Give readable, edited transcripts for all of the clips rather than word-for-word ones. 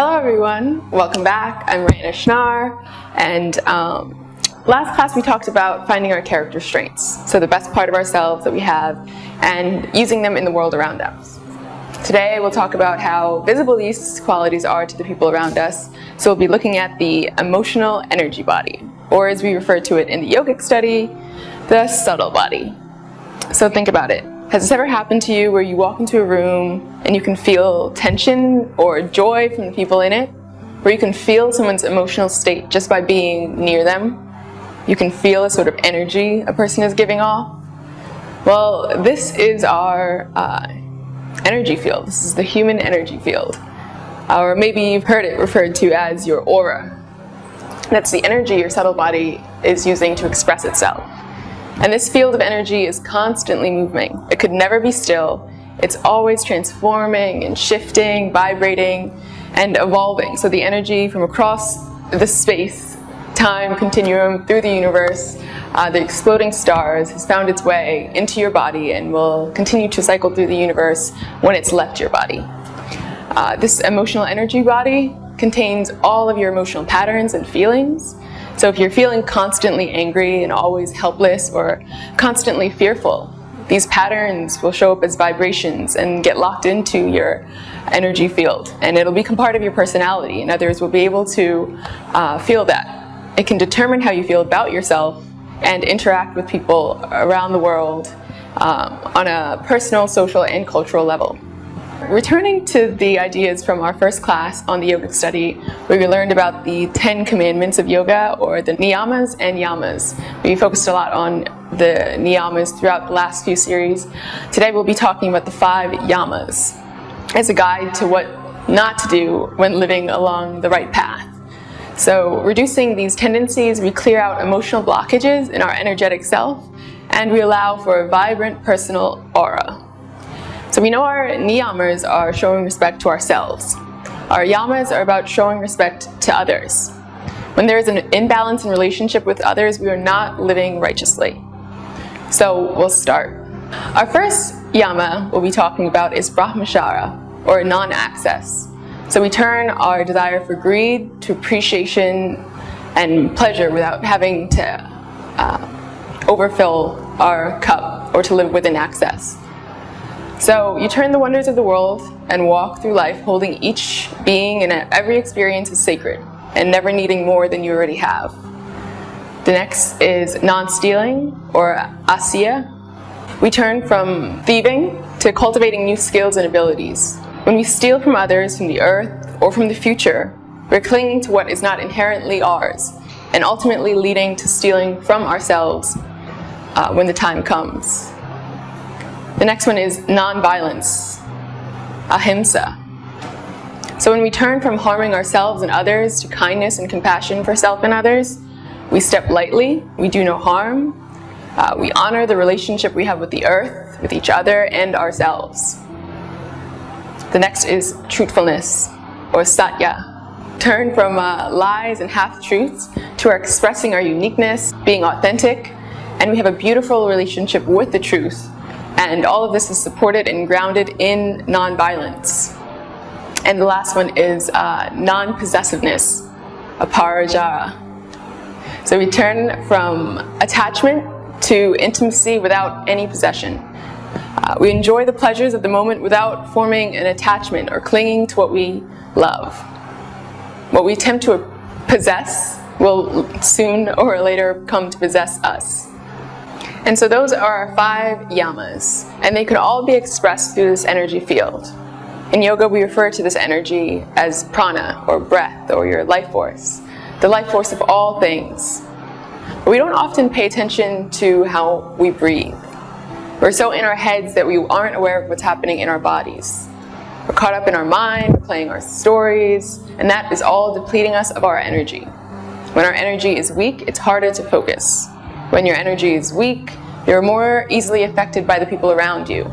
Hello everyone, welcome back. I'm Rayanna Schnarr, and last class we talked about finding our character strengths, so the best part of ourselves that we have, and using them in the world around us. Today we'll talk about how visible these qualities are to the people around us, so we'll be looking at the emotional energy body, or as we refer to it in the yogic study, the subtle body. So think about it. Has this ever happened to you where you walk into a room and you can feel tension or joy from the people in it? Where you can feel someone's emotional state just by being near them? You can feel a sort of energy a person is giving off? Well, this is our energy field. This is the human energy field. Or maybe you've heard it referred to as your aura. That's the energy your subtle body is using to express itself. And this field of energy is constantly moving. It could never be still. It's always transforming and shifting, vibrating, and evolving. So the energy from across the space-time continuum through the universe, the exploding stars, has found its way into your body and will continue to cycle through the universe when it's left your body. This emotional energy body contains all of your emotional patterns and feelings. So if you're feeling constantly angry and always helpless or constantly fearful, these patterns will show up as vibrations and get locked into your energy field, and it'll become part of your personality, and others will be able to feel that. It can determine how you feel about yourself and interact with people around the world on a personal, social, and cultural level. Returning to the ideas from our first class on the yogic study, where we learned about the 10 commandments of yoga, or the niyamas and yamas. We focused a lot on the niyamas throughout the last few series. Today we'll be talking about the 5 yamas as a guide to what not to do when living along the right path. So reducing these tendencies, we clear out emotional blockages in our energetic self, and we allow for a vibrant personal aura. So we know our niyamas are showing respect to ourselves. Our yamas are about showing respect to others. When there is an imbalance in relationship with others, we are not living righteously. So we'll start. Our first yama we'll be talking about is brahmacharya, or non-access. So we turn our desire for greed to appreciation and pleasure without having to overfill our cup or to live within access. So you turn the wonders of the world and walk through life holding each being and every experience as sacred and never needing more than you already have. The next is non-stealing, or asya. We turn from thieving to cultivating new skills and abilities. When we steal from others, from the earth, or from the future, we're clinging to what is not inherently ours, and ultimately leading to stealing from ourselves when the time comes. The next one is non-violence, ahimsa. So when we turn from harming ourselves and others to kindness and compassion for self and others, we step lightly, we do no harm, we honor the relationship we have with the earth, with each other, and ourselves. The next is truthfulness, or satya. Turn from lies and half-truths to our expressing our uniqueness, being authentic, and we have a beautiful relationship with the truth. And all of this is supported and grounded in non-violence. And the last one is non-possessiveness, aparajara. So we turn from attachment to intimacy without any possession. We enjoy the pleasures of the moment without forming an attachment or clinging to what we love. What we attempt to possess will soon or later come to possess us. And so those are our 5 yamas, and they can all be expressed through this energy field. In yoga, we refer to this energy as prana, or breath, or your life force, the life force of all things. But we don't often pay attention to how we breathe. We're so in our heads that we aren't aware of what's happening in our bodies. We're caught up in our mind, we're playing our stories, and that is all depleting us of our energy. When our energy is weak, it's harder to focus. When your energy is weak, you're more easily affected by the people around you.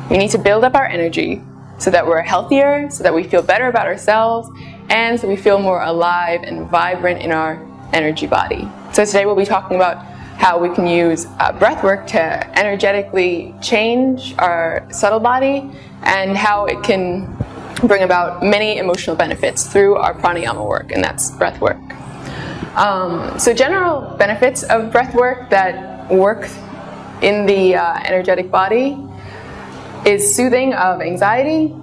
We need to build up our energy so that we're healthier, so that we feel better about ourselves, and so we feel more alive and vibrant in our energy body. So today we'll be talking about how we can use breath work to energetically change our subtle body, and how it can bring about many emotional benefits through our pranayama work, and that's breath work. So general benefits of breath work that work in the energetic body is soothing of anxiety,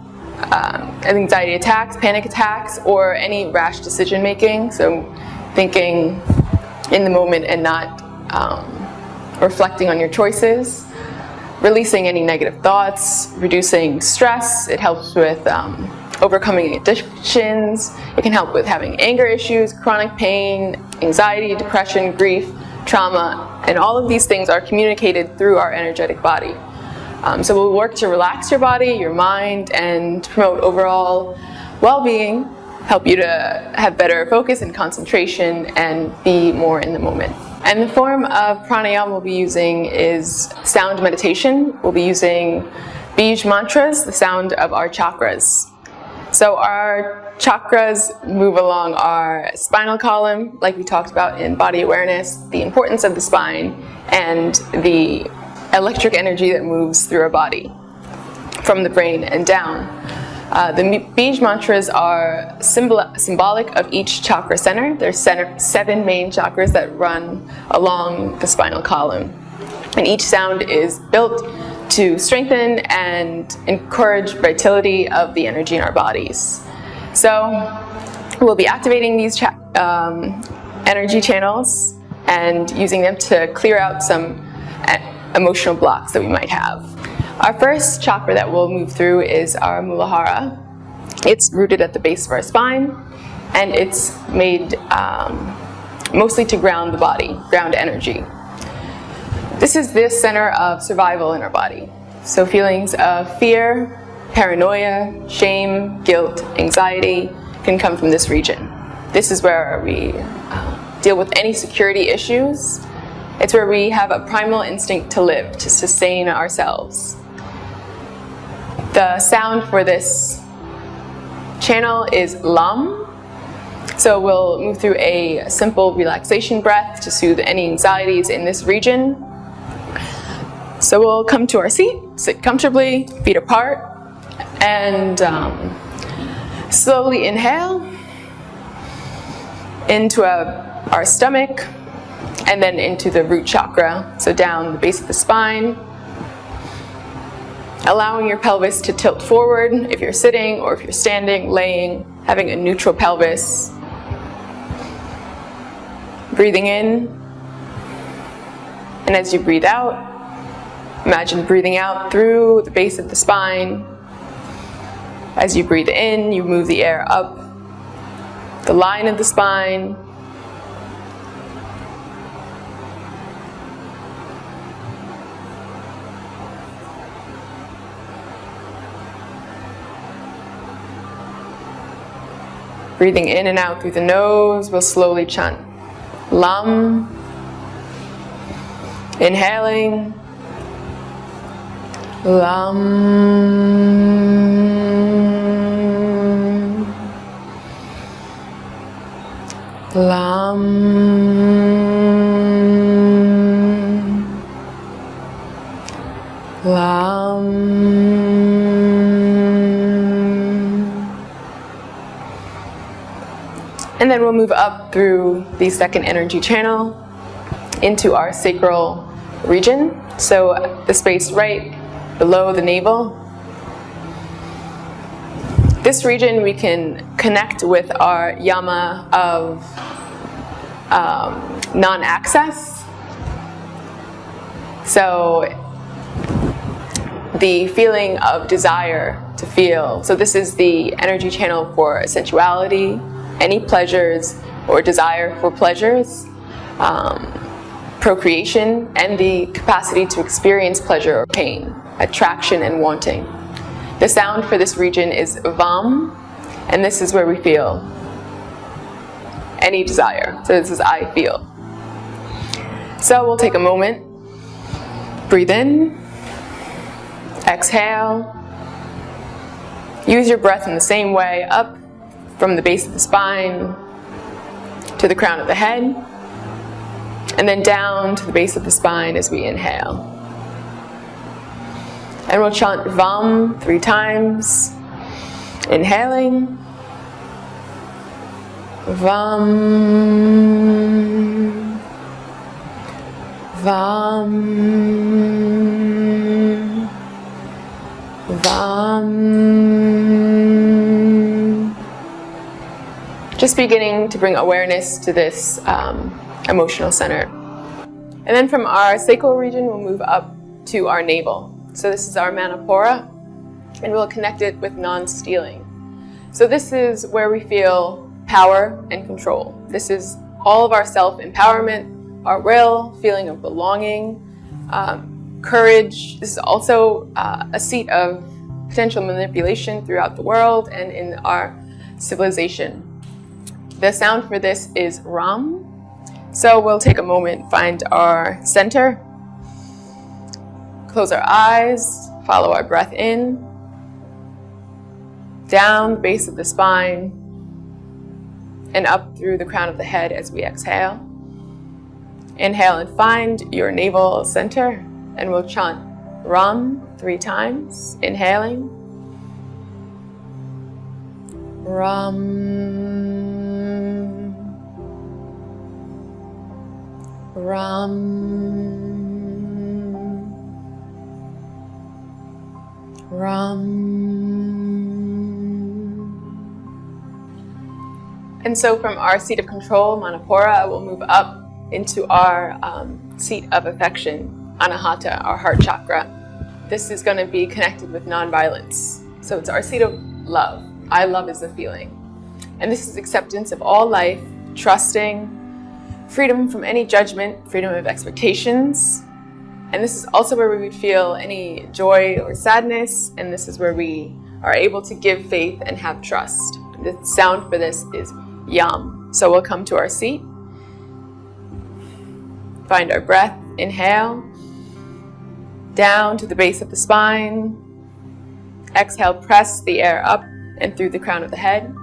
anxiety attacks, panic attacks, or any rash decision making. So thinking in the moment and not reflecting on your choices, releasing any negative thoughts, reducing stress. It helps with overcoming addictions. It can help with having anger issues, chronic pain, anxiety, depression, grief, trauma, and all of these things are communicated through our energetic body. So we'll work to relax your body, your mind, and promote overall well-being, help you to have better focus and concentration and be more in the moment. And the form of pranayama we'll be using is sound meditation. We'll be using Bij mantras, the sound of our chakras. So our chakras move along our spinal column, like we talked about in body awareness, the importance of the spine, and the electric energy that moves through our body from the brain and down. The Bij mantras are symbolic of each chakra center. There's 7 main chakras that run along the spinal column. And each sound is built to strengthen and encourage vitality of the energy in our bodies. So we'll be activating these energy channels and using them to clear out some emotional blocks that we might have. Our first chakra that we'll move through is our Muladhara. It's rooted at the base of our spine, and it's made mostly to ground the body, ground energy. This is the center of survival in our body. So feelings of fear, paranoia, shame, guilt, anxiety can come from this region. This is where we deal with any security issues. It's where we have a primal instinct to live, to sustain ourselves. The sound for this channel is Lam. So we'll move through a simple relaxation breath to soothe any anxieties in this region. So we'll come to our seat, sit comfortably, feet apart, and slowly inhale into our stomach, and then into the root chakra, so down the base of the spine, allowing your pelvis to tilt forward if you're sitting or if you're standing, laying, having a neutral pelvis. Breathing in, and as you breathe out, imagine breathing out through the base of the spine. As you breathe in, you move the air up the line of the spine. Breathing in and out through the nose, we'll slowly chant Lam. Inhaling Lam. Lam. Lam. And then we'll move up through the second energy channel into our sacral region. So the space right below the navel. This region we can connect with our yama of non-access. So the feeling of desire to feel. So this is the energy channel for sensuality, any pleasures or desire for pleasures, procreation, and the capacity to experience pleasure or pain, attraction and wanting. The sound for this region is Vam, and this is where we feel any desire. So this is I feel. So we'll take a moment, breathe in, exhale, use your breath in the same way, up from the base of the spine to the crown of the head, and then down to the base of the spine as we inhale. And we'll chant Vam 3 times. Inhaling. Vam. Vam. Vam. Just beginning to bring awareness to this emotional center. And then from our sacral region, we'll move up to our navel. So this is our manipura, and we'll connect it with non-stealing. So this is where we feel power and control. This is all of our self-empowerment, our will, feeling of belonging, courage. This is also a seat of potential manipulation throughout the world and in our civilization. The sound for this is Ram. So we'll take a moment, find our center, close our eyes, follow our breath in, down the base of the spine, and up through the crown of the head as we exhale. Inhale and find your navel center, and we'll chant Ram 3 times. Inhaling. Ram. Ram. Ram. And so from our seat of control, Manipura, we'll move up into our seat of affection, Anahata, our heart chakra. This is going to be connected with nonviolence. So it's our seat of love. I love is the feeling. And this is acceptance of all life, trusting, freedom from any judgment, freedom of expectations. And this is also where we would feel any joy or sadness. And this is where we are able to give faith and have trust. The sound for this is Yam. So we'll come to our seat. Find our breath. Inhale. Down to the base of the spine. Exhale, press the air up and through the crown of the head.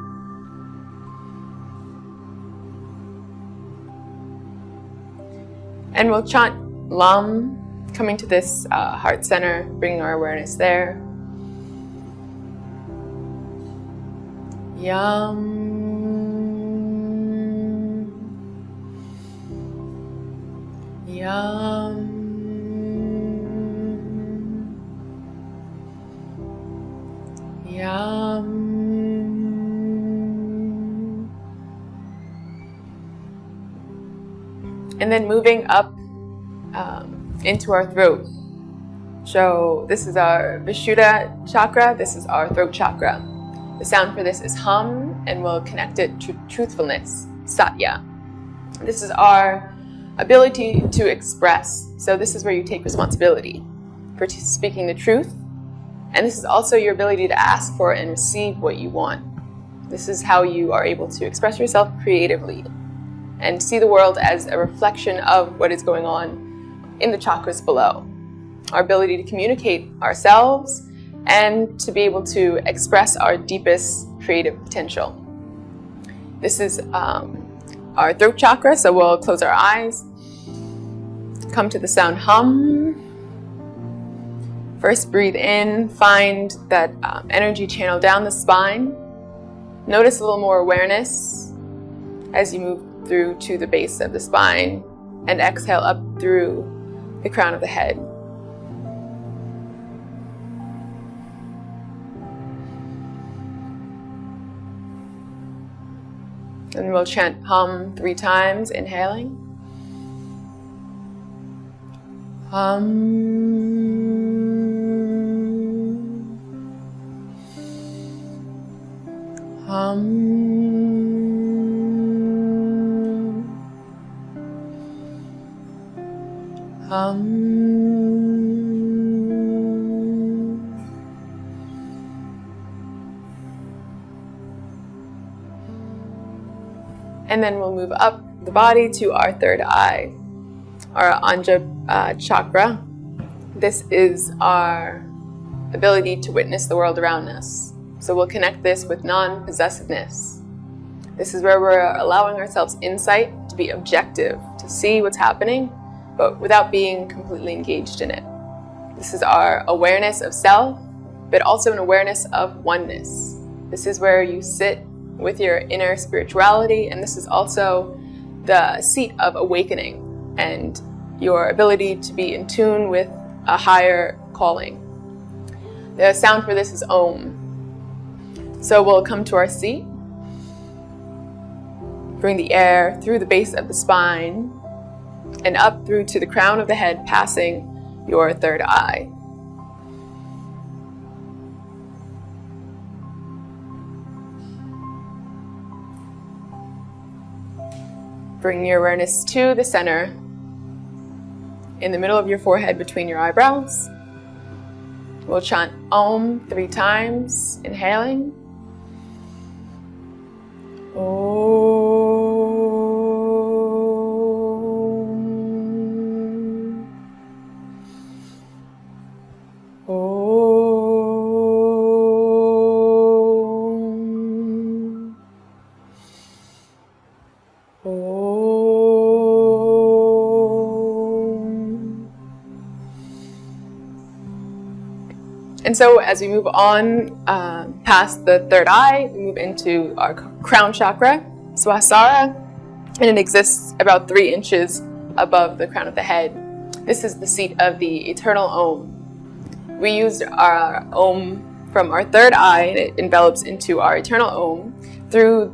And we'll chant Lam, coming to this heart center, bringing our awareness there. Yam. Yam. Yam. And then moving up into our throat. So this is our Vishuddha chakra. This is our throat chakra. The sound for this is Hum, and we'll connect it to truthfulness, Satya. This is our ability to express. So this is where you take responsibility for speaking the truth. And this is also your ability to ask for and receive what you want. This is how you are able to express yourself creatively and see the world as a reflection of what is going on in the chakras below. Our ability to communicate ourselves and to be able to express our deepest creative potential. This is our throat chakra, so we'll close our eyes, come to the sound Hum. First, breathe in, find that energy channel down the spine. Notice a little more awareness as you move through to the base of the spine, and exhale up through the crown of the head. And we'll chant Hum 3 times, inhaling. Hum. Hum. Hum. And then we'll move up the body to our third eye, our Anja chakra. This is our ability to witness the world around us. So we'll connect this with non-possessiveness. This is where we're allowing ourselves insight, to be objective, to see what's happening, but without being completely engaged in it. This is our awareness of self, but also an awareness of oneness. This is where you sit with your inner spirituality, and this is also the seat of awakening and your ability to be in tune with a higher calling. The sound for this is Om. So we'll come to our seat. Bring the air through the base of the spine and up through to the crown of the head, passing your third eye. Bring your awareness to the center, in the middle of your forehead between your eyebrows. We'll chant Om 3 times, inhaling. Om. And so as we move on past the third eye, we move into our crown chakra, Sahasrara, and it exists about 3 inches above the crown of the head. This is the seat of the eternal Om. We used our Om from our third eye, and it envelops into our eternal Om through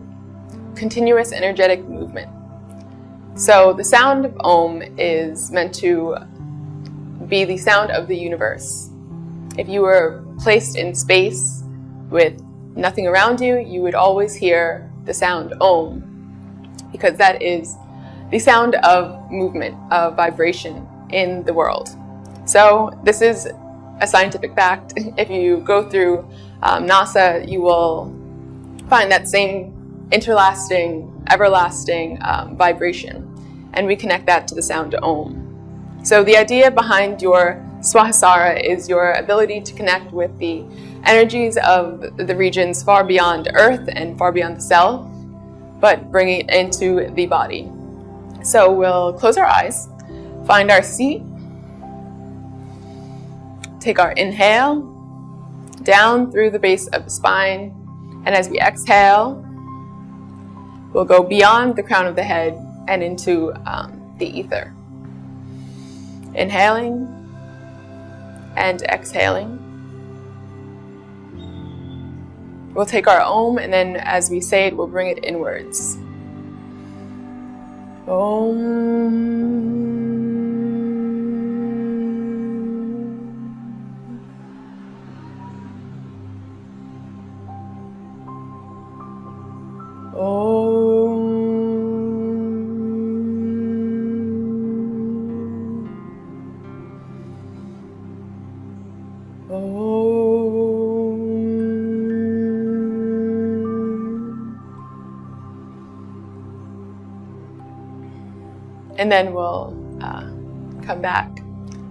continuous energetic movement. So the sound of Om is meant to be the sound of the universe. If you were placed in space with nothing around you, you would always hear the sound Om, because that is the sound of movement, of vibration in the world. So this is a scientific fact. If you go through NASA, you will find that same interlasting, everlasting vibration, and we connect that to the sound Om. So the idea behind your Sahasrara is your ability to connect with the energies of the regions far beyond Earth and far beyond the self, but bring it into the body. So we'll close our eyes, find our seat, take our inhale down through the base of the spine, and as we exhale, we'll go beyond the crown of the head and into the ether. Inhaling and exhaling. We'll take our Om, and then as we say it, we'll bring it inwards. Om. And then we'll come back.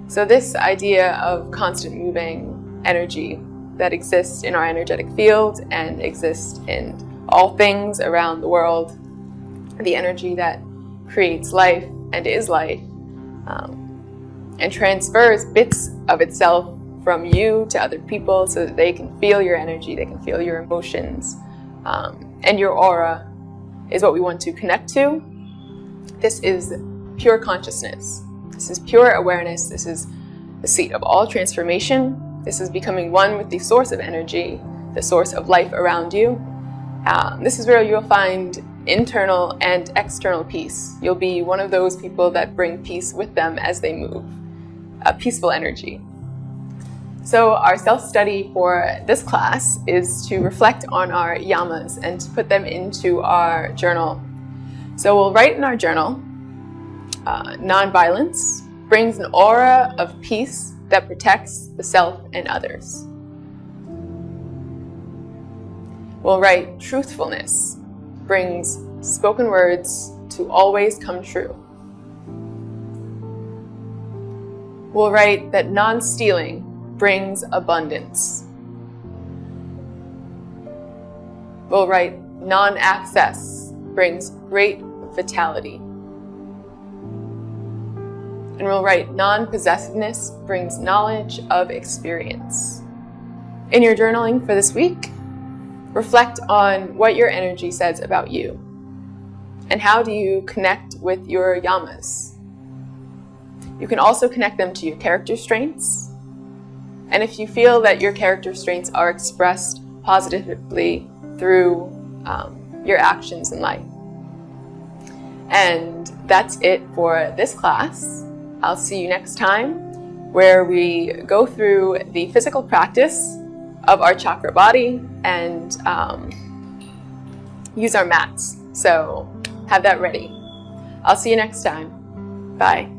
So this idea of constant moving energy that exists in our energetic field and exists in all things around the world, the energy that creates life and is life, and transfers bits of itself from you to other people so that they can feel your energy, they can feel your emotions, and your aura is what we want to connect to. This is pure consciousness. This is pure awareness. This is the seat of all transformation. This is becoming one with the source of energy, the source of life around you. This is where you'll find internal and external peace. You'll be one of those people that bring peace with them as they move, a peaceful energy. So our self-study for this class is to reflect on our yamas and to put them into our journal. So we'll write in our journal, non-violence brings an aura of peace that protects the self and others. We'll write truthfulness brings spoken words to always come true. We'll write that non-stealing brings abundance. We'll write non-access brings great vitality. And we'll write non-possessiveness brings knowledge of experience. In your journaling for this week, reflect on what your energy says about you. And how do you connect with your yamas? You can also connect them to your character strengths. And if you feel that your character strengths are expressed positively through your actions in life. And that's it for this class. I'll see you next time, where we go through the physical practice of our chakra body and use our mats. So have that ready. I'll see you next time. Bye.